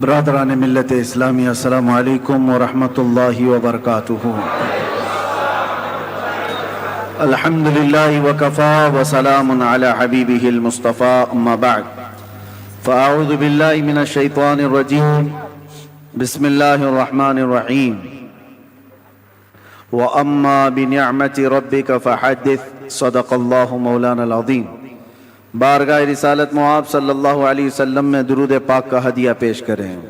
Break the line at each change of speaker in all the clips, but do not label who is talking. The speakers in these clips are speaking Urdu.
برادران ملت اسلامی، السلام علیکم ورحمۃ اللہ وبرکاتہ۔ الحمدللہ وکفا وسلام علی حبیبہ المصطفیٰ، اما بعد فاعوذ باللہ من الشیطان الرجیم، بسم اللہ الرحمن الرحیم۔ وَأَمَّا بِنِعْمَةِ رَبِّكَ فَحَدِّثْ، صدق اللہ مولانا العظیم۔ بارگاہ رسالت معاب صلی اللہ علیہ وسلم میں درود پاک کا ہدیہ پیش کریں۔ اللہم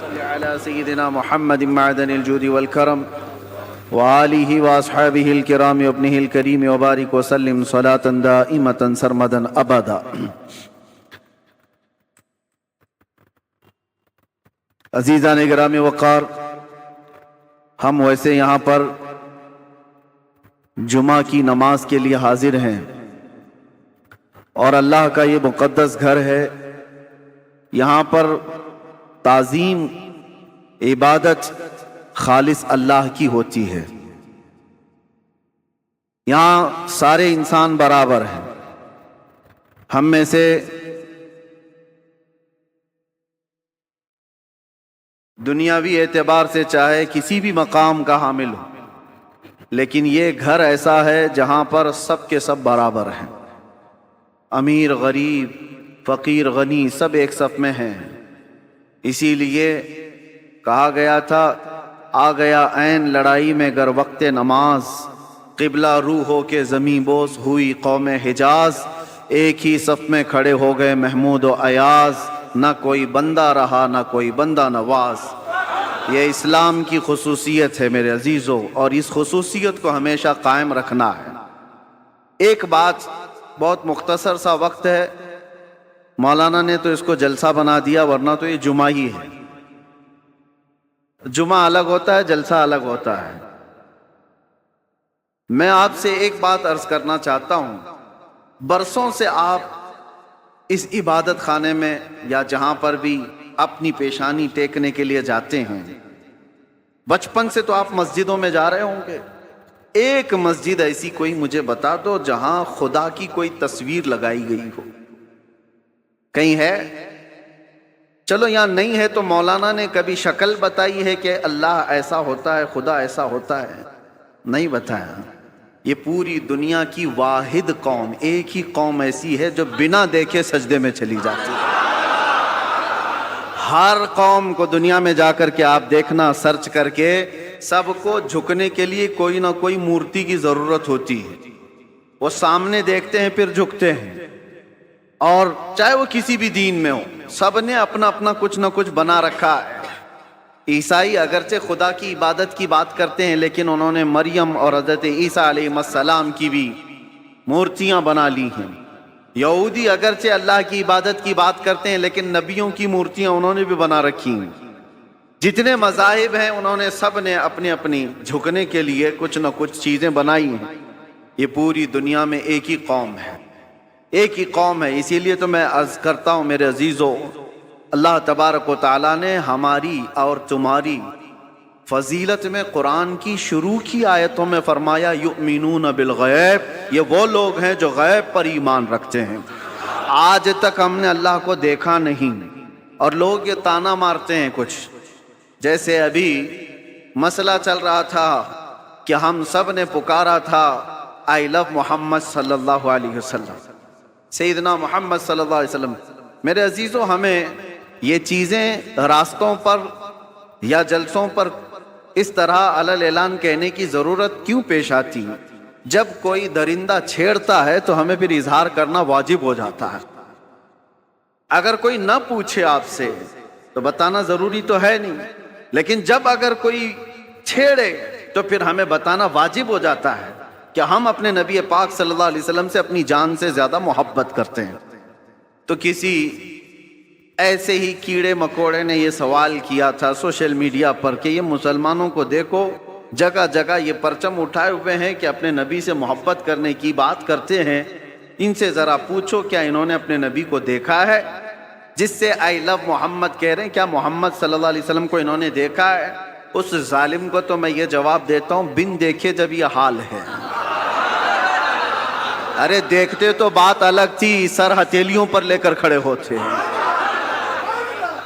صلی علی سیدنا محمد معدن الجود والکرم وآلہ واصحابہ الکرام وابنہ الکریم وبارک وسلم صلاة دائمة سرمدا ابدا۔ عزیزان گرامی وقار، ہم ویسے یہاں پر جمعہ کی نماز کے لیے حاضر ہیں اور اللہ کا یہ مقدس گھر ہے۔ یہاں پر تعظیم، عبادت خالص اللہ کی ہوتی ہے۔ یہاں سارے انسان برابر ہیں۔ ہم میں سے دنیاوی اعتبار سے چاہے کسی بھی مقام کا حامل ہو، لیکن یہ گھر ایسا ہے جہاں پر سب کے سب برابر ہیں۔ امیر غریب، فقیر غنی، سب ایک صف میں ہیں۔ اسی لیے کہا گیا تھا، آ گیا عین لڑائی میں گر وقت نماز، قبلہ رو ہو کے زمیں بوس ہوئی قوم حجاز۔ ایک ہی صف میں کھڑے ہو گئے محمود و ایاز، نہ کوئی بندہ رہا نہ کوئی بندہ نواز۔ یہ اسلام کی خصوصیت ہے میرے عزیزو، اور اس خصوصیت کو ہمیشہ قائم رکھنا ہے۔ ایک بات، بہت مختصر سا وقت ہے، مولانا نے تو اس کو جلسہ بنا دیا، ورنہ تو یہ جمعہ ہی ہے۔ جمعہ الگ ہوتا ہے، جلسہ الگ ہوتا ہے۔ میں آپ سے ایک بات عرض کرنا چاہتا ہوں، برسوں سے آپ اس عبادت خانے میں یا جہاں پر بھی اپنی پیشانی ٹیکنے کے لیے جاتے ہیں، بچپن سے تو آپ مسجدوں میں جا رہے ہوں گے۔ ایک مسجد ایسی کوئی مجھے بتا دو جہاں خدا کی کوئی تصویر لگائی گئی ہو، کہیں ہے؟ چلو یہاں نہیں ہے تو مولانا نے کبھی شکل بتائی ہے کہ اللہ ایسا ہوتا ہے، خدا ایسا ہوتا ہے؟ نہیں بتایا۔ یہ پوری دنیا کی واحد قوم، ایک ہی قوم ایسی ہے جو بنا دیکھے سجدے میں چلی جاتی ہے۔ ہر قوم کو دنیا میں جا کر کے آپ دیکھنا، سرچ کر کے، سب کو جھکنے کے لیے کوئی نہ کوئی مورتی کی ضرورت ہوتی ہے۔ وہ سامنے دیکھتے ہیں پھر جھکتے ہیں، اور چاہے وہ کسی بھی دین میں ہو، سب نے اپنا اپنا کچھ نہ کچھ بنا رکھا ہے۔ عیسائی اگرچہ خدا کی عبادت کی بات کرتے ہیں، لیکن انہوں نے مریم اور حضرت عیسیٰ علیہ السلام کی بھی مورتیاں بنا لی ہیں۔ یہودی اگرچہ اللہ کی عبادت کی بات کرتے ہیں، لیکن نبیوں کی مورتیاں انہوں نے بھی بنا رکھی ہیں۔ جتنے مذاہب ہیں، انہوں نے سب نے اپنی اپنی جھکنے کے لیے کچھ نہ کچھ چیزیں بنائی ہیں۔ یہ پوری دنیا میں ایک ہی قوم ہے، ایک ہی قوم ہے۔ اسی لیے تو میں عرض کرتا ہوں میرے عزیزو، اللہ تبارک و تعالیٰ نے ہماری اور تمہاری فضیلت میں قرآن کی شروع کی آیتوں میں فرمایا یؤمنون بالغیب، یہ وہ لوگ ہیں جو غیب پر ایمان رکھتے ہیں۔ آج تک ہم نے اللہ کو دیکھا نہیں، اور لوگ یہ طعنہ مارتے ہیں کچھ، جیسے ابھی مسئلہ چل رہا تھا کہ ہم سب نے پکارا تھا آئی لو محمد صلی اللہ علیہ وسلم، سیدنا محمد صلی اللہ علیہ وسلم۔ میرے عزیزو، ہمیں یہ چیزیں راستوں پر یا جلسوں پر اس طرح علل اعلان کہنے کی ضرورت کیوں پیش آتی؟ جب کوئی درندہ چھیڑتا ہے تو ہمیں پھر اظہار کرنا واجب ہو جاتا ہے۔ اگر کوئی نہ پوچھے آپ سے تو بتانا ضروری تو ہے نہیں، لیکن جب اگر کوئی چھیڑے تو پھر ہمیں بتانا واجب ہو جاتا ہے کہ ہم اپنے نبی پاک صلی اللہ علیہ وسلم سے اپنی جان سے زیادہ محبت کرتے ہیں۔ تو کسی ایسے ہی کیڑے مکوڑے نے یہ سوال کیا تھا سوشل میڈیا پر کہ یہ مسلمانوں کو دیکھو، جگہ جگہ یہ پرچم اٹھائے ہوئے ہیں کہ اپنے نبی سے محبت کرنے کی بات کرتے ہیں، ان سے ذرا پوچھو کیا انہوں نے اپنے نبی کو دیکھا ہے؟ جس سے آئی لو محمد کہہ رہے ہیں، کیا محمد صلی اللہ علیہ وسلم کو انہوں نے دیکھا ہے؟ اس ظالم کو تو میں یہ جواب دیتا ہوں، بن دیکھے جب یہ حال ہے۔ ارے دیکھتے تو بات الگ تھی، سر ہتھیلیوں پر لے کر کھڑے ہوتے ہیں۔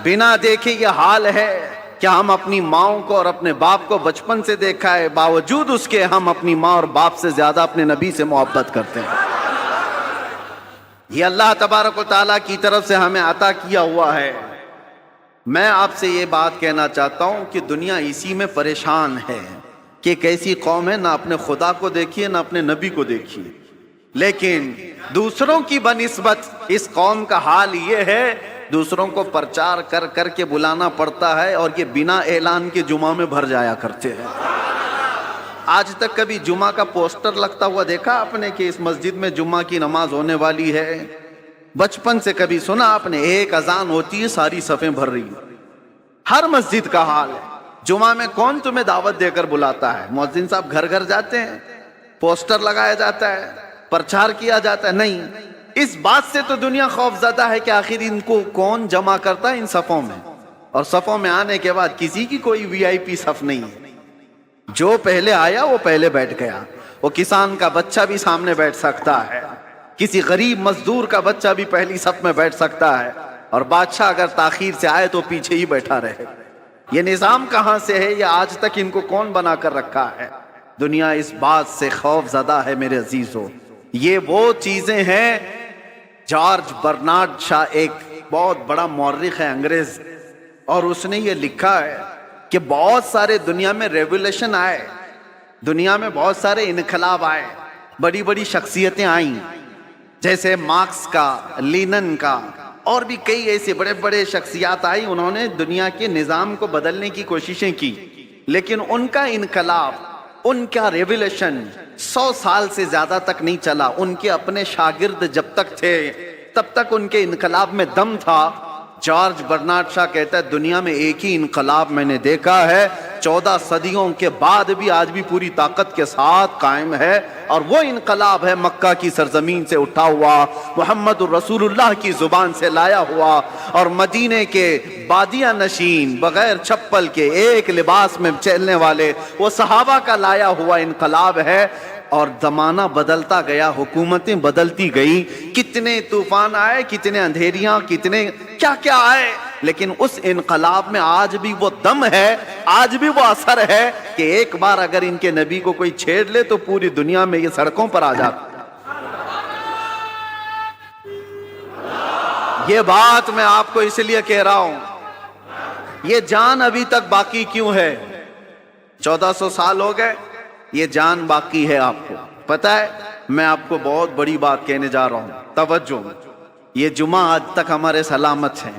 بنا دیکھے یہ حال ہے کہ ہم اپنی ماؤں کو اور اپنے باپ کو بچپن سے دیکھا ہے، باوجود اس کے ہم اپنی ماں اور باپ سے زیادہ اپنے نبی سے محبت کرتے ہیں۔ یہ اللہ تبارک و تعالیٰ کی طرف سے ہمیں عطا کیا ہوا ہے۔ میں آپ سے یہ بات کہنا چاہتا ہوں کہ دنیا اسی میں پریشان ہے کہ ایک ایسی قوم ہے، نہ اپنے خدا کو دیکھیے نہ اپنے نبی کو دیکھیے، لیکن دوسروں کی بنسبت اس قوم کا حال یہ ہے، دوسروں کو پرچار کر کر کے بلانا پڑتا ہے، اور یہ بنا اعلان کے جمعہ میں بھر جایا کرتے ہیں۔ آج تک کبھی جمعہ کا پوسٹر لگتا ہوا دیکھا آپ نے کہ اس مسجد میں جمعہ کی نماز ہونے والی ہے؟ بچپن سے کبھی سنا آپ نے؟ ایک اذان ہوتی ہے ساری صفیں بھر رہی ہیں۔ ہر مسجد کا حال ہے۔ جمعہ میں کون تمہیں دعوت دے کر بلاتا ہے؟ مؤذن صاحب گھر گھر جاتے ہیں، پوسٹر لگایا جاتا ہے، پرچار کیا جاتا ہے؟ نہیں۔ اس بات سے تو دنیا خوف زدہ ہے کہ آخر ان کو کون جمع کرتا ہے ان صفوں میں، اور صفوں میں آنے کے بعد کسی کی کوئی وی آئی پی صف نہیں ہے۔ جو پہلے آیا وہ پہلے بیٹھ گیا۔ وہ کسان کا بچہ بھی سامنے بیٹھ سکتا ہے، کسی غریب مزدور کا بچہ بھی پہلی صف میں بیٹھ سکتا ہے، اور بادشاہ اگر تاخیر سے آئے تو پیچھے ہی بیٹھا رہے۔ یہ نظام کہاں سے ہے؟ یہ آج تک ان کو کون بنا کر رکھا ہے؟ دنیا اس بات سے خوف زدہ ہے میرے عزیزو۔ یہ وہ چیزیں ہیں۔ جارج برنارڈ شاہ ایک بہت بڑا مورخ ہے انگریز، اور اس نے یہ لکھا ہے کہ بہت سارے دنیا میں ریولیوشن آئے، دنیا میں بہت سارے انقلاب آئے، بڑی بڑی شخصیتیں آئیں، جیسے مارکس کا، لینن کا، اور بھی کئی ایسے بڑے بڑے شخصیات آئی، انہوں نے دنیا کے نظام کو بدلنے کی کوششیں کی، لیکن ان کا انقلاب، ان کا ریولیوشن 100 سال سے زیادہ تک نہیں چلا۔ ان کے اپنے شاگرد جب تک تھے تب تک ان کے انقلاب میں دم تھا۔ جارج برنارڈ شاہ کہتا ہے دنیا میں ایک ہی انقلاب میں نے دیکھا ہے، 14 صدیوں کے بعد بھی آج بھی پوری طاقت کے ساتھ قائم ہے، اور وہ انقلاب ہے مکہ کی سرزمین سے اٹھا ہوا، محمد الرسول اللہ کی زبان سے لایا ہوا، اور مدینے کے بادیہ نشین بغیر چپل کے ایک لباس میں چلنے والے وہ صحابہ کا لایا ہوا انقلاب ہے۔ اور زمانہ بدلتا گیا، حکومتیں بدلتی گئی، کتنے طوفان آئے، کتنے اندھیریاں، کتنے کیا کیا آئے، لیکن اس انقلاب میں آج بھی وہ دم ہے، آج بھی وہ اثر ہے کہ ایک بار اگر ان کے نبی کو کوئی چھیڑ لے تو پوری دنیا میں یہ سڑکوں پر آ جاتا۔ یہ بات میں آپ کو اس لیے کہہ رہا ہوں، یہ جان ابھی تک باقی کیوں ہے؟ 1400 سال ہو گئے، یہ جان باقی ہے۔ آپ کو پتہ ہے، میں آپ کو بہت بڑی بات کہنے جا رہا ہوں، توجہ۔ یہ جمعہ آج تک ہمارے سلامت ہیں۔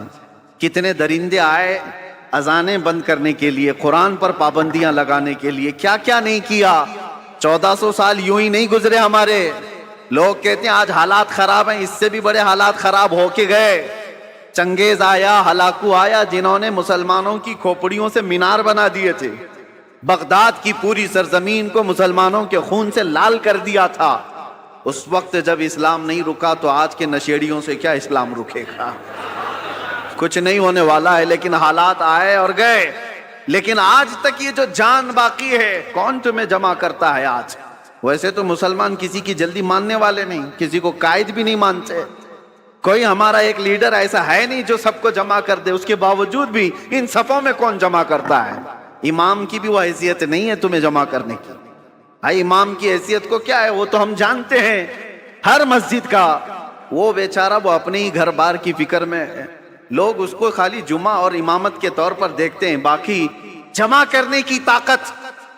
کتنے درندے آئے اذانیں بند کرنے کے لیے، قرآن پر پابندیاں لگانے کے لیے، کیا کیا نہیں کیا۔ 1400 سال یوں ہی نہیں گزرے ہمارے۔ لوگ کہتے ہیں آج حالات خراب ہیں، اس سے بھی بڑے حالات خراب ہو کے گئے۔ چنگیز آیا، ہلاکو آیا، جنہوں نے مسلمانوں کی کھوپڑیوں سے مینار بنا دیے تھے، بغداد کی پوری سرزمین کو مسلمانوں کے خون سے لال کر دیا تھا۔ اس وقت جب اسلام نہیں رکا تو آج کے نشیڑیوں سے کیا اسلام رکے گا؟ کچھ نہیں ہونے والا ہے، لیکن حالات آئے اور گئے۔ لیکن آج تک یہ جو جان باقی ہے، کون تمہیں جمع کرتا ہے آج؟ ویسے تو مسلمان کسی کی جلدی ماننے والے نہیں، کسی کو قائد بھی نہیں مانتے۔ کوئی ہمارا ایک لیڈر ایسا ہے نہیں جو سب کو جمع کر دے، اس کے باوجود بھی ان صفوں میں کون جمع کرتا ہے؟ امام کی بھی وہ حیثیت نہیں ہے تمہیں جمع کرنے کی۔ بھائی امام کی حیثیت کو کیا ہے وہ تو ہم جانتے ہیں، ہر مسجد کا وہ بیچارہ وہ اپنے ہی گھر بار کی فکر میں ہے۔ لوگ اس کو خالی جمعہ اور امامت کے طور پر دیکھتے ہیں، باقی جمع کرنے کی طاقت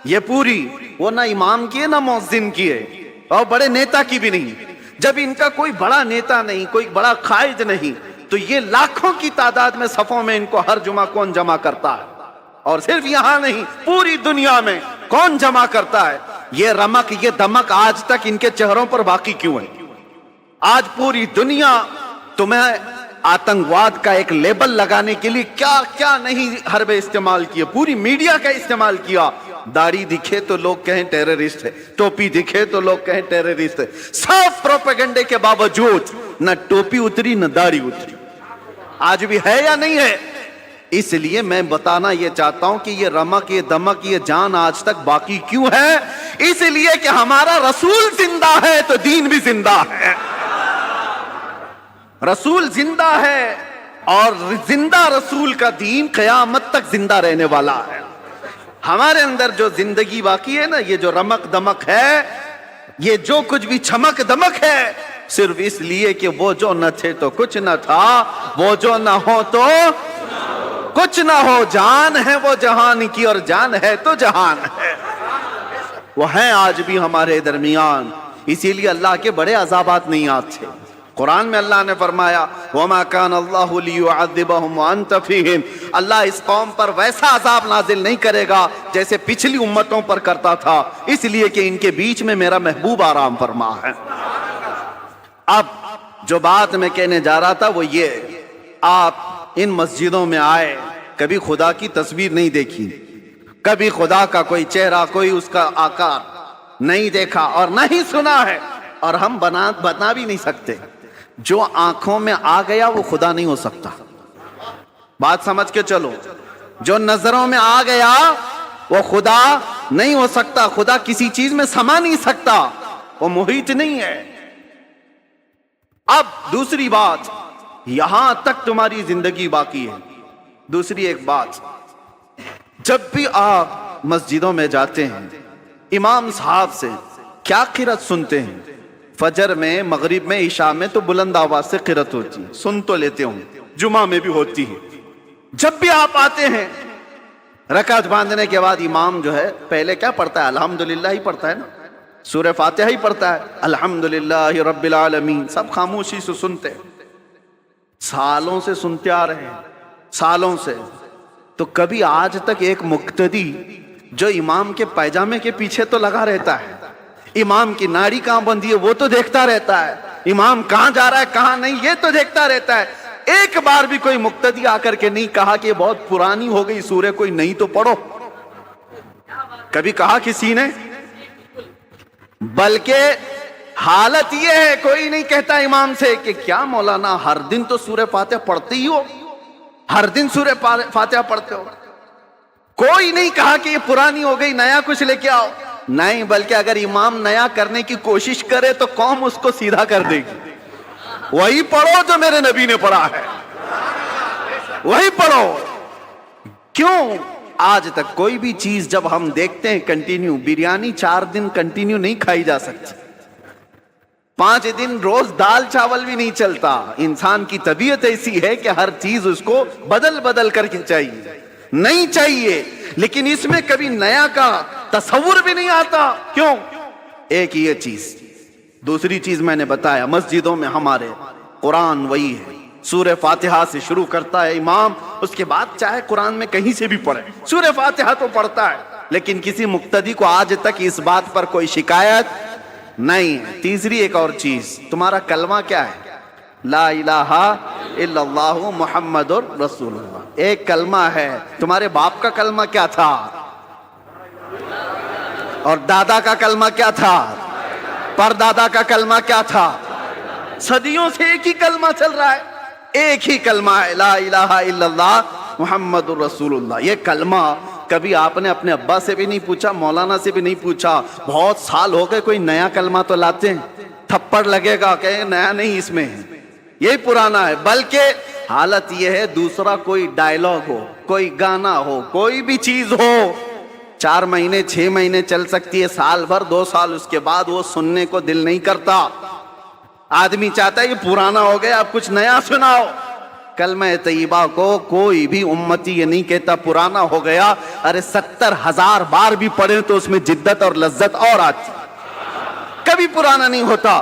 یہ پوری وہ نہ امام کی ہے نہ مؤذن کی ہے، اور بڑے نیتا کی بھی نہیں۔ جب ان کا کوئی بڑا نیتا نہیں، کوئی بڑا قائد نہیں، تو یہ لاکھوں کی تعداد میں صفوں میں ان کو ہر جمعہ کون جمع کرتا ہے؟ اور صرف یہاں نہیں، پوری دنیا میں کون جمع کرتا ہے؟ یہ رمق، یہ دمک آج تک ان کے چہروں پر باقی کیوں ہے؟ آج پوری دنیا تمہیں آتنکواد کا ایک لیبل لگانے کے لیے کیا کیا نہیں حربے استعمال کیے، پوری میڈیا کا استعمال کیا۔ داڑھی دکھے تو لوگ کہیں ٹیررسٹ ہے، ٹوپی دکھے تو لوگ کہیں ٹیررسٹ ہے۔ سب پروپیگنڈے کے باوجود نہ ٹوپی اتری نہ داڑھی اتری۔ آج بھی ہے یا نہیں ہے؟ اس لیے میں بتانا یہ چاہتا ہوں کہ یہ رمق، یہ دمک، یہ جان آج تک باقی کیوں ہے؟ اس لیے کہ ہمارا رسول زندہ ہے تو دین بھی زندہ ہے۔ رسول زندہ ہے اور زندہ رسول کا دین قیامت تک زندہ رہنے والا ہے. ہمارے اندر جو زندگی باقی ہے نا، یہ جو رمق دمک ہے، یہ جو کچھ بھی چمک دمک ہے، صرف اس لیے کہ وہ جو نہ تھے تو کچھ نہ تھا، وہ جو نہ ہو تو کچھ نہ ہو. جان ہے وہ جہان کی، اور جان ہے تو جہان ہے. وہ ہیں آج بھی ہمارے درمیان، اسی لیے اللہ کے بڑے عذابات نہیں آتے. قرآن میں اللہ نے فرمایا وَمَا كَانَ اللَّهُ لِيُعَذِّبَهُمْ وَأَنْتَ فِيهِمْ. اللہ اس قوم پر ویسا عذاب نازل نہیں کرے گا جیسے پچھلی امتوں پر کرتا تھا، اس لیے کہ ان کے بیچ میں میرا محبوب آرام فرما ہے. اب جو بات میں کہنے جا رہا تھا وہ یہ، آپ ان مسجدوں میں آئے، کبھی خدا کی تصویر نہیں دیکھی، کبھی خدا کا کوئی چہرہ، کوئی اس کا آکار نہیں دیکھا اور نہ ہی سنا ہے، اور ہم بنا بھی نہیں سکتے. جو آنکھوں میں آ گیا وہ خدا نہیں ہو سکتا. بات سمجھ کے چلو، جو نظروں میں آ گیا وہ خدا نہیں ہو سکتا. خدا کسی چیز میں سما نہیں سکتا، وہ محیط نہیں ہے. اب دوسری بات، یہاں تک تمہاری زندگی باقی ہے. دوسری ایک بات، جب بھی آپ مسجدوں میں جاتے ہیں، امام صاحب سے کیا قرات سنتے ہیں؟ فجر میں، مغرب میں، عشاء میں تو بلند آواز سے قرات ہوتی ہے، سن تو لیتے ہوں، جمعہ میں بھی ہوتی ہے. جب بھی آپ آتے ہیں رکعت باندھنے کے بعد امام جو ہے پہلے کیا پڑھتا ہے؟ الحمدللہ ہی پڑھتا ہے نا، سورہ فاتحہ ہی پڑھتا ہے، الحمدللہ رب العالمین. سب خاموشی سے سنتے، سالوں سے سنتے آ رہے ہیں، سالوں سے. تو کبھی آج تک ایک مقتدی جو امام کے پائجامے کے پیچھے تو لگا رہتا ہے، امام کی ناڑی کہاں بندھی ہے وہ تو دیکھتا رہتا ہے، امام کہاں جا رہا ہے کہاں نہیں یہ تو دیکھتا رہتا ہے، ایک بار بھی کوئی مقتدی آ کر کے نہیں کہا کہ یہ بہت پرانی ہو گئی سورہ، کوئی نہیں تو پڑھو؟ کبھی کہا کسی نے؟ بلکہ حالت یہ ہے کوئی نہیں کہتا امام سے کہ کیا مولانا ہر دن تو سورہ فاتحہ پڑھتے ہی ہو، ہر دن سورہ فاتحہ پڑھتے ہو. کوئی نہیں کہا کہ یہ پرانی ہو گئی نیا کچھ لے کے آؤ. نہیں، بلکہ اگر امام نیا کرنے کی کوشش کرے تو قوم اس کو سیدھا کر دے گی. وہی پڑھو جو میرے نبی نے پڑھا ہے، وہی پڑھو. کیوں آج تک کوئی بھی چیز جب ہم دیکھتے ہیں کنٹینیو، بریانی 4 دن کنٹینیو نہیں کھائی جا سکتی، 5 دن روز دال چاول بھی نہیں چلتا. انسان کی طبیعت ایسی ہے کہ ہر چیز اس کو بدل بدل کر کے چاہیے، نہیں چاہیے. لیکن اس میں کبھی نیا کا تصور بھی نہیں آتا. کیوں؟ ایک یہ چیز. دوسری چیز میں نے بتایا، مسجدوں میں ہمارے قرآن وہی ہے، سورہ فاتحہ سے شروع کرتا ہے امام، اس کے بعد چاہے قرآن میں کہیں سے بھی پڑھے سورہ فاتحہ تو پڑھتا ہے. لیکن کسی مقتدی کو آج تک اس بات پر کوئی شکایت نہیں. تیسری ایک اور چیز، تمہارا کلمہ کیا ہے؟ لا الہ الا اللہ محمد رسول اللہ. ایک کلمہ ہے. تمہارے باپ کا کلمہ کیا تھا؟ اور دادا کا کلمہ کیا تھا؟ پردادا کا کلمہ کیا تھا؟ صدیوں سے ایک ہی کلمہ چل رہا ہے، ایک ہی کلمہ ہے، لا الہ الا اللہ محمد رسول اللہ. یہ کلمہ کبھی آپ نے اپنے ابا سے بھی نہیں پوچھا، مولانا سے بھی نہیں پوچھا، بہت سال ہو گئے کوئی نیا کلمہ تو لاتے ہیں، تھپڑ لگے گا کہ نیا نہیں، اس میں یہی پرانا ہے. بلکہ حالت یہ ہے دوسرا کوئی ڈائلاگ ہو، کوئی گانا ہو، کوئی بھی چیز ہو، 4 مہینے 6 مہینے چل سکتی ہے، سال بھر 2 سال، اس کے بعد وہ سننے کو دل نہیں کرتا. آدمی چاہتا ہے یہ پرانا ہو گیا اب کچھ نیا سناؤ. کلمہ طیبہ کو کوئی بھی امتی یہ نہیں کہتا پرانا ہو گیا. ارے 70,000 بار بھی پڑھیں تو اس میں جدت اور لذت اور آتی، کبھی پرانا نہیں ہوتا.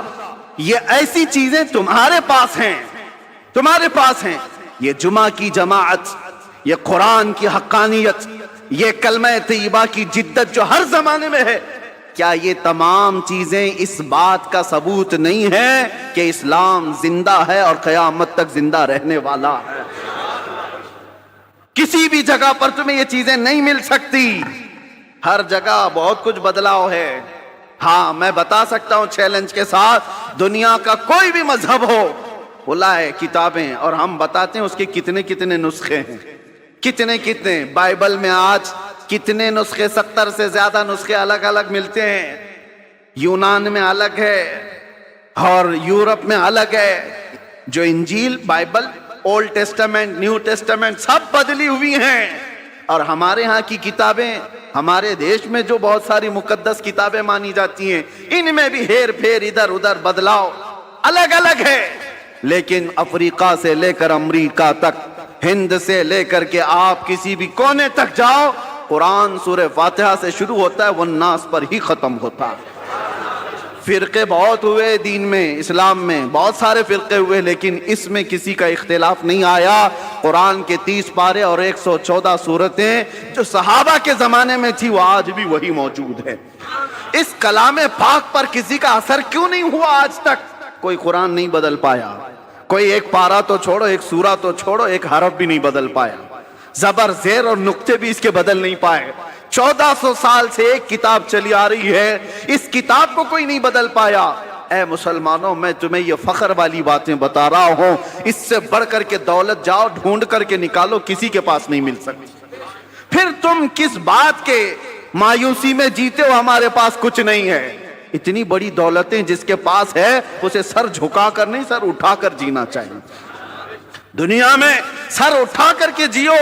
یہ ایسی چیزیں تمہارے پاس ہیں، تمہارے پاس ہیں. یہ جمعہ کی جماعت، یہ قرآن کی حقانیت، یہ کلمہ طیبہ کی جدت جو ہر زمانے میں ہے، کیا یہ تمام چیزیں اس بات کا ثبوت نہیں ہے کہ اسلام زندہ ہے اور قیامت تک زندہ رہنے والا ہے؟ کسی بھی جگہ پر تمہیں یہ چیزیں نہیں مل سکتی. ہر جگہ بہت کچھ بدلاؤ ہے. ہاں میں بتا سکتا ہوں چیلنج کے ساتھ، دنیا کا کوئی بھی مذہب ہو، لائے کتابیں اور ہم بتاتے ہیں اس کے کتنے کتنے نسخے ہیں، کتنے کتنے. بائبل میں آج کتنے نسخے، 70 سے زیادہ نسخے الگ الگ ملتے ہیں. یونان میں الگ ہے اور یورپ میں الگ ہے. جو انجیل Bible Old Testament New Testament سب بدلی ہوئی ہیں، اور ہمارے ہاں کی کتابیں، ہمارے دیش میں جو بہت ساری مقدس کتابیں مانی جاتی ہیں، ان میں بھی ہیر پھیر ادھر ادھر بدلاؤ الگ الگ ہے. لیکن افریقہ سے لے کر امریکہ تک، ہند سے لے کر کے آپ کسی بھی کونے تک جاؤ، قرآن سورہ فاتحہ سے شروع ہوتا ہے والناس پر ہی ختم ہوتا ہے. فرقے بہت ہوئے دین میں، اسلام میں بہت سارے فرقے ہوئے، لیکن اس میں کسی کا اختلاف نہیں آیا. قرآن کے 30 پارے اور 114 سورتیں جو صحابہ کے زمانے میں تھی وہ آج بھی وہی موجود ہے. اس کلام پاک پر کسی کا اثر کیوں نہیں ہوا آج تک؟ کوئی قرآن نہیں بدل پایا، کوئی ایک پارا تو چھوڑو، ایک سورہ تو چھوڑو، ایک حرف بھی نہیں بدل پایا، زبر زیر اور نقطے بھی اس کے بدل نہیں پائے. 1400 سال سے ایک کتاب چلی آ رہی ہے، اس کتاب کو کوئی نہیں بدل پایا. اے مسلمانوں، میں تمہیں یہ فخر والی باتیں بتا رہا ہوں، اس سے بڑھ کر کے دولت جاؤ ڈھونڈ کر کے نکالو، کسی کے پاس نہیں مل سکتی. پھر تم کس بات کے مایوسی میں جیتے ہو ہمارے پاس کچھ نہیں ہے؟ اتنی بڑی دولتیں جس کے پاس ہے اسے سر جھکا کر نہیں، سر اٹھا کر جینا چاہیے. دنیا میں سر اٹھا کر کے جیو.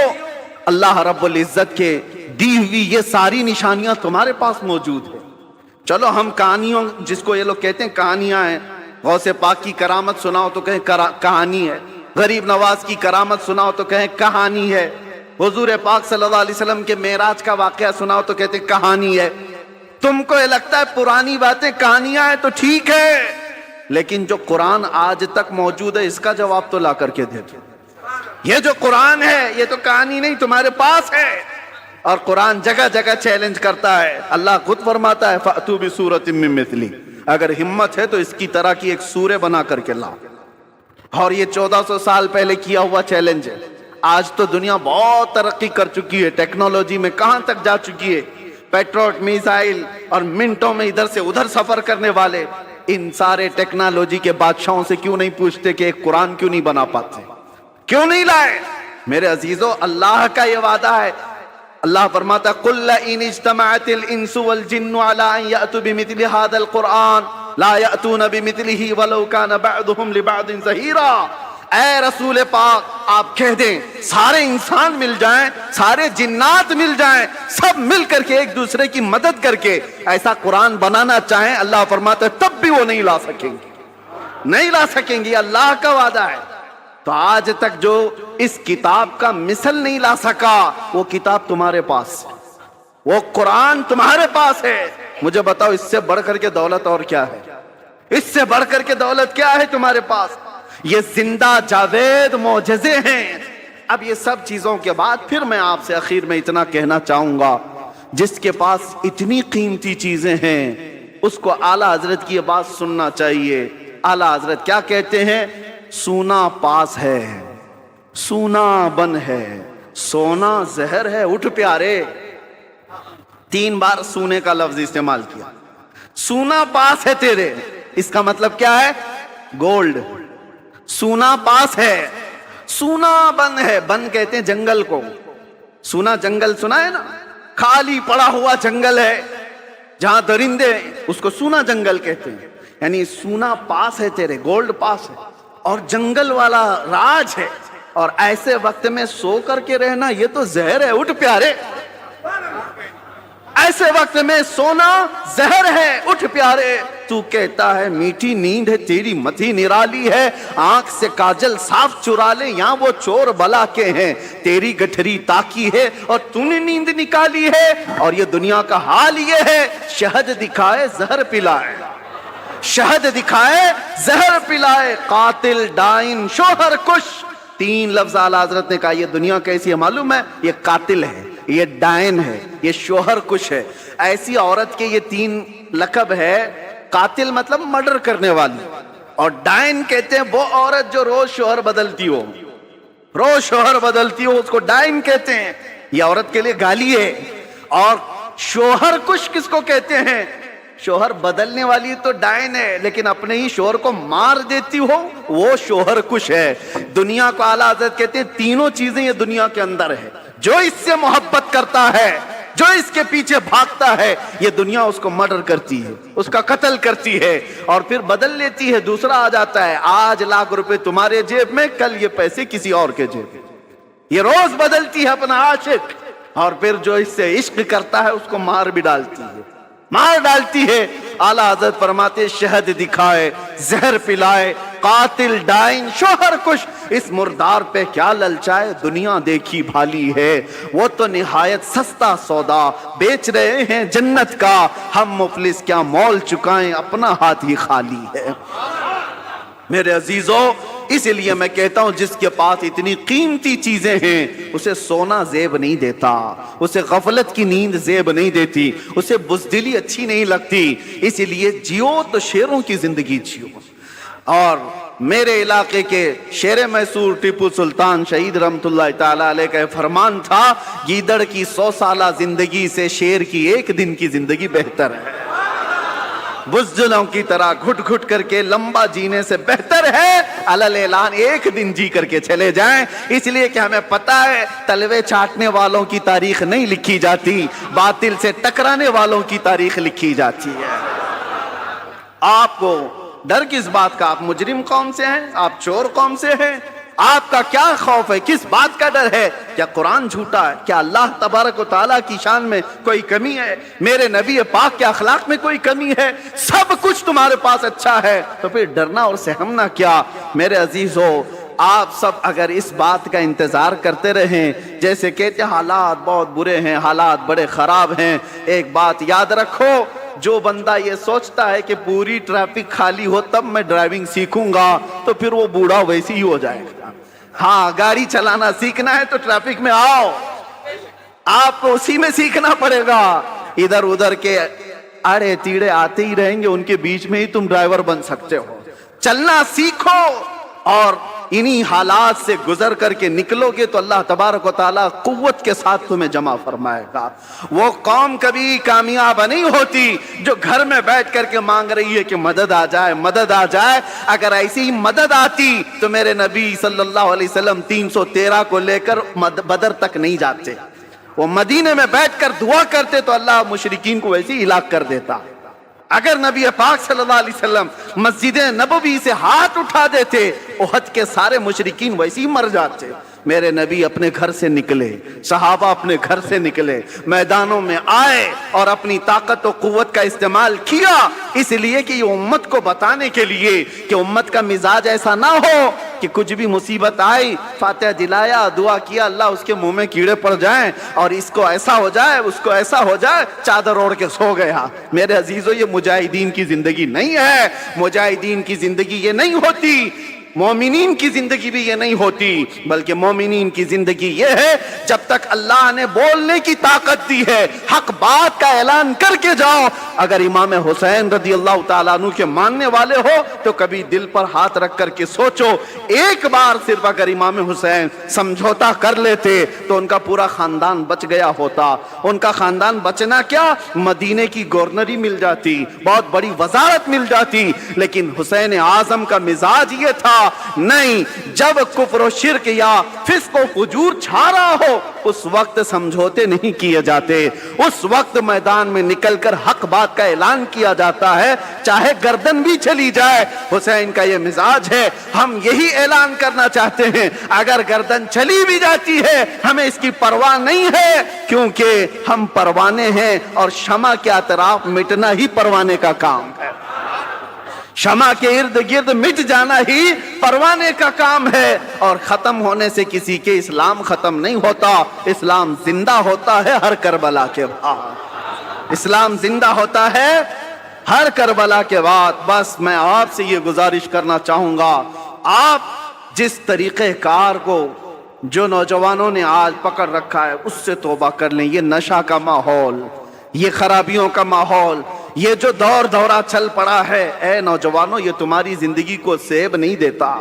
اللہ رب العزت کے دی ہوئی یہ ساری نشانیاں تمہارے پاس موجود ہے. چلو ہم کہانیوں، جس کو یہ لوگ کہتے ہیں کہانیاں ہیں، غوث پاک کی کرامت سناؤ تو کہیں کہانی ہے، غریب نواز کی کرامت سناؤ تو کہیں کہانی ہے، حضور پاک صلی اللہ علیہ وسلم کے معراج کا واقعہ سناؤ تو کہتے ہیں کہانی ہے. تم کو یہ لگتا ہے پرانی باتیں کہانیاں ہیں تو ٹھیک ہے، لیکن جو قرآن آج تک موجود ہے اس کا جواب تو لا کر کے دے دو. یہ جو قرآن ہے یہ تو کہانی نہیں، تمہارے پاس ہے. اور قرآن جگہ جگہ چیلنج کرتا ہے. اللہ خود فرماتا ہے فَأْتُوا بِسُورَةٍ مِّن مِّثْلِهِ، اگر ہمت ہے تو اس کی طرح کی ایک سورہ بنا کر کے لاؤ. اور یہ 1400 سال پہلے کیا ہوا چیلنج ہے. آج تو دنیا بہت ترقی کر چکی ہے، ٹیکنالوجی میں کہاں تک جا چکی ہے. پیٹروٹ میزائل اور منٹوں میں ادھر سے ادھر سفر کرنے والے، ان سارے ٹیکنالوجی کے بادشاہوں سے کیوں نہیں پوچھتے کہ ایک قرآن کیوں نہیں بنا پاتے، کیوں نہیں لائے؟ میرے عزیزو، اللہ کا یہ وعدہ ہے. اللہ فرماتا ہے قُلْ لَئِنِ اجْتَمَعَتِ الْإِنسُ وَالْجِنُّ عَلَىٰ أَن يَأْتُوا بِمِثْلِ هَٰذَا الْقُرْآنِ لَا يَأْتُونَ بِمِثْلِهِ وَلَوْ كَانَ بَعْضُهُمْ لِبَعْضٍ ظَهِيرًا. اے رسول پاک آپ کہہ دیں سارے انسان مل جائیں، سارے جنات مل جائیں، سب مل کر کے ایک دوسرے کی مدد کر کے ایسا قرآن بنانا چاہیں، اللہ فرماتا ہے تب بھی وہ نہیں لا سکیں گے، نہیں لا سکیں گے. اللہ کا وعدہ ہے. تو آج تک جو اس کتاب کا مثل نہیں لا سکا وہ کتاب تمہارے پاس ہے، وہ قرآن تمہارے پاس ہے. مجھے بتاؤ اس سے بڑھ کر کے دولت اور کیا ہے؟ اس سے بڑھ کر کے دولت کیا ہے تمہارے پاس؟ یہ زندہ جاوید معجزے ہیں. اب یہ سب چیزوں کے بعد پھر میں آپ سے اخیر میں اتنا کہنا چاہوں گا، جس کے پاس اتنی قیمتی چیزیں ہیں اس کو اعلیٰ حضرت کی یہ بات سننا چاہیے. اعلیٰ حضرت کیا کہتے ہیں؟ سونا پاس ہے، سونا بن ہے، سونا زہر ہے. اٹھ پیارے، 3 بار سونے کا لفظ استعمال کیا. سونا پاس ہے تیرے، اس کا مطلب کیا ہے؟ گولڈ. سونا پاس ہے، سونا بن ہے. بن کہتے ہیں جنگل کو. سونا جنگل سنا ہے نا، خالی پڑا ہوا جنگل ہے جہاں درندے، اس کو سونا جنگل کہتے ہیں. یعنی سونا پاس ہے تیرے، گولڈ پاس ہے، اور جنگل والا راج ہے. اور ایسے وقت میں سو کر کے رہنا یہ تو زہر ہے. اٹھ پیارے، ایسے وقت میں سونا زہر ہے. اٹھ پیارے، تو کہتا ہے میٹھی نیند ہے تیری متھی نرالی ہے، آنکھ سے کاجل صاف چرا لے یہاں وہ چور بلا کے ہیں، تیری گٹھری تاکی ہے اور تو نے نیند نکالی ہے. اور یہ دنیا کا حال یہ ہے، شہد دکھائے زہر پلائے، شہد دکھائے زہر پلائے، قاتل ڈائن شوہر کش. 3 لفظ اعلیٰ حضرت نے کہا. یہ دنیا کیسی ہے معلوم ہے؟ یہ قاتل ہے، یہ ڈائن ہے، یہ شوہر کش ہے. ایسی عورت کے یہ 3 لقب ہے. قاتل مطلب مرڈر کرنے والی، اور ڈائن کہتے ہیں وہ عورت جو روز شوہر بدلتی ہو، روز شوہر بدلتی ہو، اس کو ڈائن کہتے ہیں. یہ عورت کے لیے گالی ہے. اور شوہر کش کس کو کہتے ہیں؟ شوہر بدلنے والی تو ڈائن ہے، لیکن اپنے ہی شوہر کو مار دیتی ہو وہ شوہر کش ہے. دنیا کو اعلیٰ حضرت کہتے ہیں 3 چیزیں یہ دنیا کے اندر ہے، جو اس سے محبت کرتا ہے جو اس کے پیچھے بھاگتا ہے یہ دنیا اس کو مرڈر کرتی ہے، اس کا قتل کرتی ہے اور پھر بدل لیتی ہے، دوسرا آ جاتا ہے، آج لاکھ روپے تمہارے جیب میں، کل یہ پیسے کسی اور کے جیب میں، یہ روز بدلتی ہے اپنا عاشق، اور پھر جو اس سے عشق کرتا ہے اس کو مار بھی ڈالتی ہے، مار ڈالتی ہے۔ اعلیٰ حضرت فرماتے شہد دکھائے، زہر پلائے، قاتل ڈائن، شوہر کش، اس مردار پہ کیا للچائے، دنیا دیکھی بھالی ہے، وہ تو نہایت سستا سودا بیچ رہے ہیں جنت کا، ہم مفلس کیا مول چکائیں، اپنا ہاتھ ہی خالی ہے۔ میرے عزیزوں، اس لیے میں کہتا ہوں جس کے پاس اتنی قیمتی چیزیں ہیں اسے سونا زیب نہیں دیتا، اسے غفلت کی نیند زیب نہیں دیتی، اسے بزدلی اچھی نہیں لگتی، اس لیے جیو تو شیروں کی زندگی جیو۔ اور میرے علاقے کے شیر میسور ٹیپو سلطان شہید رحمت اللہ تعالیٰ علیہ کا فرمان تھا، گیدڑ کی 100 سالہ زندگی سے شیر کی ایک دن کی زندگی بہتر ہے، بزدلوں کی طرح گھٹ گھٹ کر کے لمبا جینے سے بہتر ہے علل اعلان ایک دن جی کر کے چلے جائیں، اس لیے کہ ہمیں پتا ہے تلوے چاٹنے والوں کی تاریخ نہیں لکھی جاتی، باطل سے ٹکرانے والوں کی تاریخ لکھی جاتی ہے۔ آپ کو ڈر کس بات کا؟ آپ مجرم قوم سے ہیں، آپ چور قوم سے ہیں، آپ کا کیا خوف ہے، کس بات کا ڈر ہے؟ کیا قرآن جھوٹا ہے؟ کیا اللہ تبارک و تعالیٰ کی شان میں کوئی کمی ہے؟ میرے نبی پاک کے اخلاق میں کوئی کمی ہے؟ سب کچھ تمہارے پاس اچھا ہے، تو پھر ڈرنا اور سہمنا کیا؟ میرے عزیزو، آپ سب اگر اس بات کا انتظار کرتے رہیں، جیسے کہتے ہیں حالات بہت برے ہیں، حالات بڑے خراب ہیں، ایک بات یاد رکھو، جو بندہ یہ سوچتا ہے کہ پوری ٹریفک خالی ہو تب میں ڈرائیونگ سیکھوں گا تو پھر وہ بوڑھا ویسی ہی ہو جائے گا۔ ہاں، گاڑی چلانا سیکھنا ہے تو ٹریفک میں آؤ، آپ کو اسی میں سیکھنا پڑے گا، ادھر ادھر کے اڑے تیڑے آتے ہی رہیں گے، ان کے بیچ میں ہی تم ڈرائیور بن سکتے ہو۔ چلنا سیکھو اور انہی حالات سے گزر کر کے نکلو گے تو اللہ تبارک و تعالیٰ قوت کے ساتھ تمہیں جمع فرمائے گا۔ وہ قوم کبھی کامیاب نہیں ہوتی جو گھر میں بیٹھ کر کے مانگ رہی ہے کہ مدد آ جائے، مدد آ جائے۔ اگر ایسی ہی مدد آتی تو میرے نبی صلی اللہ علیہ وسلم 313 کو لے کر بدر تک نہیں جاتے، وہ مدینے میں بیٹھ کر دعا کرتے تو اللہ مشرکین کو ویسے ہی ہلاک کر دیتا۔ اگر نبی پاک صلی اللہ علیہ وسلم مسجد نبوی سے ہاتھ اٹھا دیتے احد کے سارے مشرکین ویسے ہی مر جاتے۔ میرے نبی اپنے گھر سے نکلے، صحابہ اپنے گھر سے نکلے، میدانوں میں آئے اور اپنی طاقت و قوت کا استعمال کیا، اس لیے کہ یہ امت کو بتانے کے لیے کہ امت کا مزاج ایسا نہ ہو کہ کچھ بھی مصیبت آئی فاتحہ دلایا، دعا کیا، اللہ اس کے منہ میں کیڑے پڑ جائیں اور اس کو ایسا ہو جائے، اس کو ایسا ہو جائے، چادر اوڑھ کے سو گیا۔ میرے عزیزو، یہ مجاہدین کی زندگی نہیں ہے، مجاہدین کی زندگی یہ نہیں ہوتی، مومنین کی زندگی بھی یہ نہیں ہوتی، بلکہ مومنین کی زندگی یہ ہے جب تک اللہ نے بولنے کی طاقت دی ہے حق بات کا اعلان کر کے جاؤ۔ اگر امام حسین رضی اللہ تعالیٰ عنہ کے ماننے والے ہو تو کبھی دل پر ہاتھ رکھ کر کے سوچو، ایک بار صرف اگر امام حسین سمجھوتا کر لیتے تو ان کا پورا خاندان بچ گیا ہوتا۔ ان کا خاندان بچنا کیا، مدینے کی گورنری مل جاتی، بہت بڑی وزارت مل جاتی، لیکن حسین اعظم کا مزاج یہ تھا، نہیں، جب کفر و شرک یا فسق و فجور چھا رہا ہو اس وقت سمجھوتے نہیں کیے جاتے، اس وقت میدان میں نکل کر حق بات کا اعلان کیا جاتا ہے، چاہے گردن بھی چلی جائے۔ حسین کا یہ مزاج ہے، ہم یہی اعلان کرنا چاہتے ہیں، اگر گردن چلی بھی جاتی ہے ہمیں اس کی پرواہ نہیں ہے، کیونکہ ہم پروانے ہیں اور شمع کے اطراف مٹنا ہی پروانے کا کام ہے، شمع کے ارد گرد مٹ جانا ہی پروانے کا کام ہے، اور ختم ہونے سے کسی کے اسلام ختم نہیں ہوتا، اسلام زندہ ہوتا ہے ہر کربلا کے بعد، اسلام زندہ ہوتا ہے ہر کربلا کے بعد۔ بس میں آپ سے یہ گزارش کرنا چاہوں گا، آپ جس طریقہ کار کو جو نوجوانوں نے آج پکڑ رکھا ہے اس سے توبہ کر لیں۔ یہ نشہ کا ماحول، یہ خرابیوں کا ماحول، یہ جو دور دورہ چل پڑا ہے، اے نوجوانوں، یہ تمہاری زندگی کو سیب نہیں دیتا،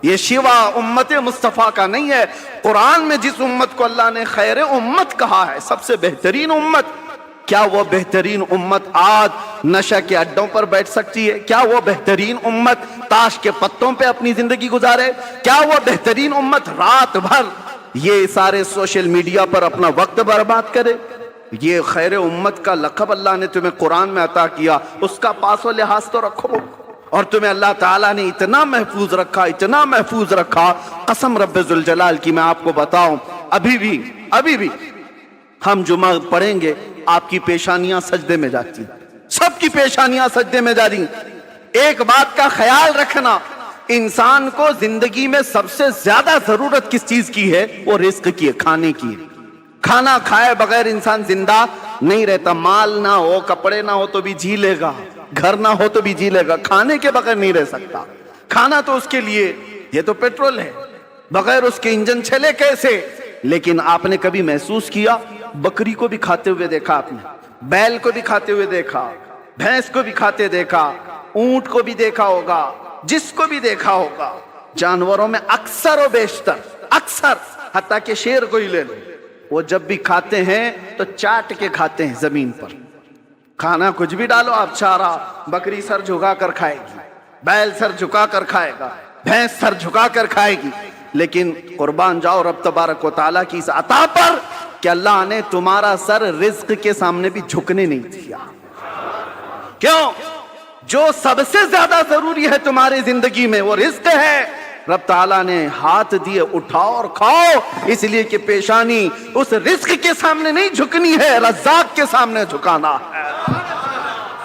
یہ شیوا امت مصطفیٰ کا نہیں ہے۔ قرآن میں جس امت کو اللہ نے خیر امت کہا ہے، سب سے بہترین امت، کیا وہ بہترین امت آج نشہ کے اڈوں پر بیٹھ سکتی ہے؟ کیا وہ بہترین امت تاش کے پتوں پہ اپنی زندگی گزارے؟ کیا وہ بہترین امت رات بھر یہ سارے سوشل میڈیا پر اپنا وقت برباد کرے؟ یہ خیر امت کا لقب اللہ نے تمہیں قرآن میں عطا کیا، اس کا پاس و لحاظ تو رکھو۔ اور تمہیں اللہ تعالیٰ نے اتنا محفوظ رکھا، اتنا محفوظ رکھا، قسم رب ذوالجلال کی میں آپ کو بتاؤں، ابھی بھی ہم جمعہ پڑھیں گے، آپ کی پیشانیاں سجدے میں جاتی، سب کی پیشانیاں سجدے میں جاری۔ ایک بات کا خیال رکھنا، انسان کو زندگی میں سب سے زیادہ ضرورت کس چیز کی ہے؟ وہ رزق کی ہے، کھانے کی ہے۔ کھانا کھائے بغیر انسان زندہ نہیں رہتا۔ مال نہ ہو، کپڑے نہ ہو تو بھی جی لے گا، گھر نہ ہو تو بھی جی لے گا، کھانے کے بغیر نہیں رہ سکتا۔ کھانا تو اس کے لیے، یہ تو پیٹرول ہے، بغیر اس کے انجن چلے کیسے؟ لیکن آپ نے کبھی محسوس کیا، بکری کو بھی کھاتے ہوئے دیکھا آپ نے، بیل کو بھی کھاتے ہوئے دیکھا، بھینس کو بھی کھاتے دیکھا، اونٹ کو بھی دیکھا ہوگا، جس کو بھی دیکھا ہوگا۔ جانوروں میں اکثر و بیشتر، اکثر، حتیٰ کہ شیر کو ہی لے لو، وہ جب بھی کھاتے ہیں تو چاٹ کے کھاتے ہیں زمین پر۔ کھانا کچھ بھی ڈالو آپ، چارہ، بکری سر جھکا کر کھائے گی، بیل سر جھکا کر کھائے گا، بھینس سر جھکا کر کھائے گی۔ لیکن قربان جاؤ رب تبارک و تعالیٰ کی اس عطا پر کہ اللہ نے تمہارا سر رزق کے سامنے بھی جھکنے نہیں دیا۔ کیوں؟ جو سب سے زیادہ ضروری ہے تمہاری زندگی میں وہ رزق ہے، رب تعالیٰ نے ہاتھ دیے، اٹھاؤ اور کھاؤ، اس لیے کہ پیشانی اس رزق کے سامنے نہیں جھکنی ہے، رزاق کے سامنے جھکانا ہے،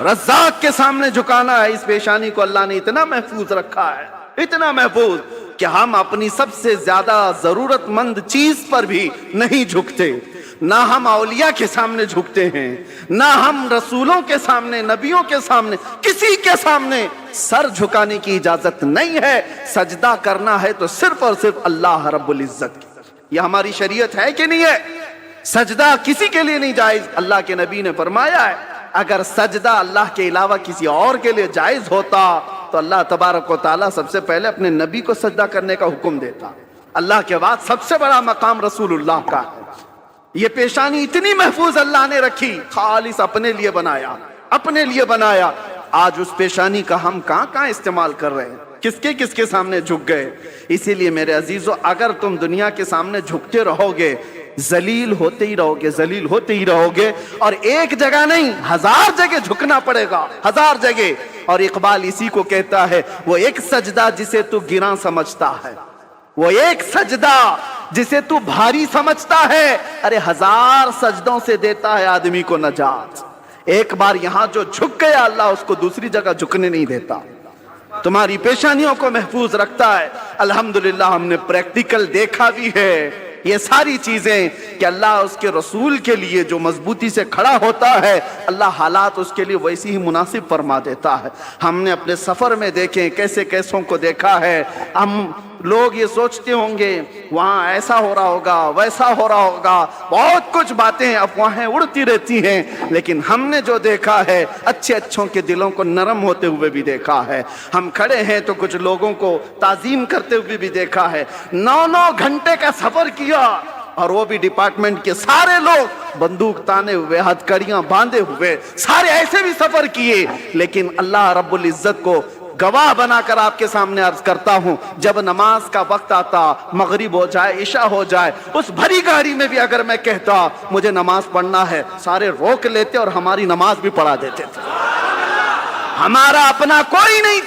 رزاق کے سامنے جھکانا ہے۔ اس پیشانی کو اللہ نے اتنا محفوظ رکھا ہے، اتنا محفوظ کہ ہم اپنی سب سے زیادہ ضرورت مند چیز پر بھی نہیں جھکتے۔ نہ ہم اولیاء کے سامنے جھکتے ہیں، نہ ہم رسولوں کے سامنے، نبیوں کے سامنے، کسی کے سامنے سر جھکانے کی اجازت نہیں ہے۔ سجدہ کرنا ہے تو صرف اور صرف اللہ رب العزت کی۔ یہ ہماری شریعت ہے کہ نہیں ہے؟ سجدہ کسی کے لیے نہیں جائز۔ اللہ کے نبی نے فرمایا ہے اگر سجدہ اللہ کے علاوہ کسی اور کے لیے جائز ہوتا تو اللہ تبارک و تعالیٰ سب سے پہلے اپنے نبی کو سجدہ کرنے کا حکم دیتا۔ اللہ کے بعد سب سے بڑا مقام رسول اللہ کا ہے۔ یہ پیشانی اتنی محفوظ اللہ نے رکھی، خالص اپنے لیے بنایا، اپنے لیے بنایا۔ آج اس پیشانی کا ہم کہاں استعمال کر رہے ہیں، کس کے سامنے جھک گئے۔ اسی لیے میرے عزیزو، اگر تم دنیا کے سامنے جھکتے رہو گے، ذلیل ہوتے ہی رہو گے، ذلیل ہوتے ہی رہو گے، اور ایک جگہ نہیں 1000 جگہ جھکنا پڑے گا، 1000 جگہ۔ اور اقبال اسی کو کہتا ہے، وہ ایک سجدہ جسے تو گراں سمجھتا ہے، وہ ایک سجدہ جسے تو بھاری سمجھتا ہے، ارے 1000 سجدوں سے دیتا ہے آدمی کو نجات۔ ایک بار یہاں جو جھک گیا، اللہ اس کو دوسری جگہ جھکنے نہیں دیتا، تمہاری پیشانیوں کو محفوظ رکھتا ہے۔ الحمدللہ ہم نے پریکٹیکل دیکھا بھی ہے یہ ساری چیزیں کہ اللہ اس کے رسول کے لیے جو مضبوطی سے کھڑا ہوتا ہے، اللہ حالات اس کے لیے ویسی ہی مناسب فرما دیتا ہے۔ ہم نے اپنے سفر میں دیکھیں کیسے کیسوں کو دیکھا ہے۔ ہم لوگ یہ سوچتے ہوں گے وہاں ایسا ہو رہا ہوگا، ویسا ہو رہا ہوگا، بہت کچھ باتیں افواہیں اڑتی رہتی ہیں، لیکن ہم نے جو دیکھا ہے اچھوں کے دلوں کو نرم ہوتے ہوئے بھی دیکھا ہے۔ ہم کھڑے ہیں تو کچھ لوگوں کو تعظیم کرتے ہوئے بھی دیکھا ہے۔ 9 گھنٹے کا سفر کیا، اور وہ بھی ڈپارٹمنٹ کے سارے لوگ بندوق تانے ہوئے، ہتھکڑیاں باندھے ہوئے، سارے ایسے بھی سفر کیے، لیکن اللہ رب العزت کو گواہ بنا کر آپ کے سامنے عرض کرتا ہوں، جب نماز کا وقت آتا، مغرب ہو جائے، عشاء ہو جائے، اس بھری گاڑی میں بھی اگر میں کہتا مجھے نماز پڑھنا ہے، سارے روک لیتے اور ہماری نماز بھی پڑھا دیتے تھے۔ ہمارا اپنا کوئی نہیں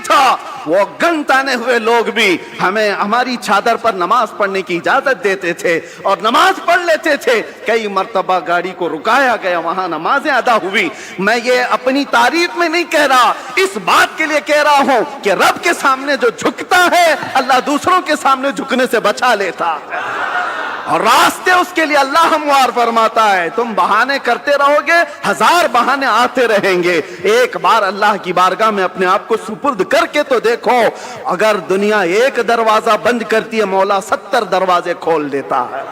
تھا، وہ گن تانے ہوئے لوگ بھی ہمیں ہماری چادر پر نماز پڑھنے کی اجازت دیتے تھے اور نماز پڑھ لیتے تھے۔ کئی مرتبہ گاڑی کو رکایا گیا، وہاں نمازیں ادا ہوئی۔ میں یہ اپنی تعریف میں نہیں کہہ رہا، اس بات کے لیے کہہ رہا ہوں کہ رب کے سامنے جو جھکتا ہے، اللہ دوسروں کے سامنے جھکنے سے بچا لیتا ہے، اور راستے اس کے لیے اللہ ہموار فرماتا ہے۔ تم بہانے کرتے رہو گے، 1000 بہانے آتے رہیں گے۔ ایک بار اللہ کی بارگاہ میں اپنے آپ کو سپرد کر کے تو دیکھو، اگر دنیا ایک دروازہ بند کرتی ہے، مولا 70 دروازے کھول دیتا ہے۔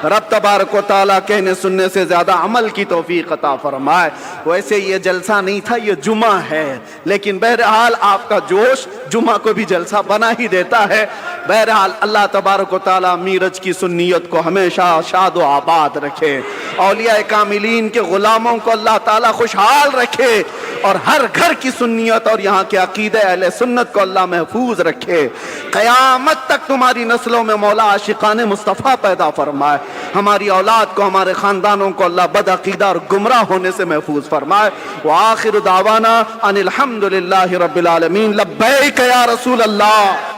رب تبارک و تعالیٰ کہنے سننے سے زیادہ عمل کی توفیق عطا فرمائے۔ ویسے یہ جلسہ نہیں تھا، یہ جمعہ ہے، لیکن بہرحال آپ کا جوش جمعہ کو بھی جلسہ بنا ہی دیتا ہے۔ بہرحال اللہ تبارک و تعالیٰ میرج کی سنیت کو ہمیشہ شاد و آباد رکھے، اولیاء کاملین کے غلاموں کو اللہ تعالیٰ خوشحال رکھے، اور ہر گھر کی سنیت اور یہاں کے عقیدہ اہل سنت کو اللہ محفوظ رکھے، قیامت تک تمہاری نسلوں میں مولا عاشقان مصطفیٰ پیدا فرمائے، ہماری اولاد کو، ہمارے خاندانوں کو اللہ بد عقیدہ اور گمراہ ہونے سے محفوظ فرمائے۔ وآخر دعوانا ان الحمد للہ رب العالمین۔ لبیک یا رسول اللہ۔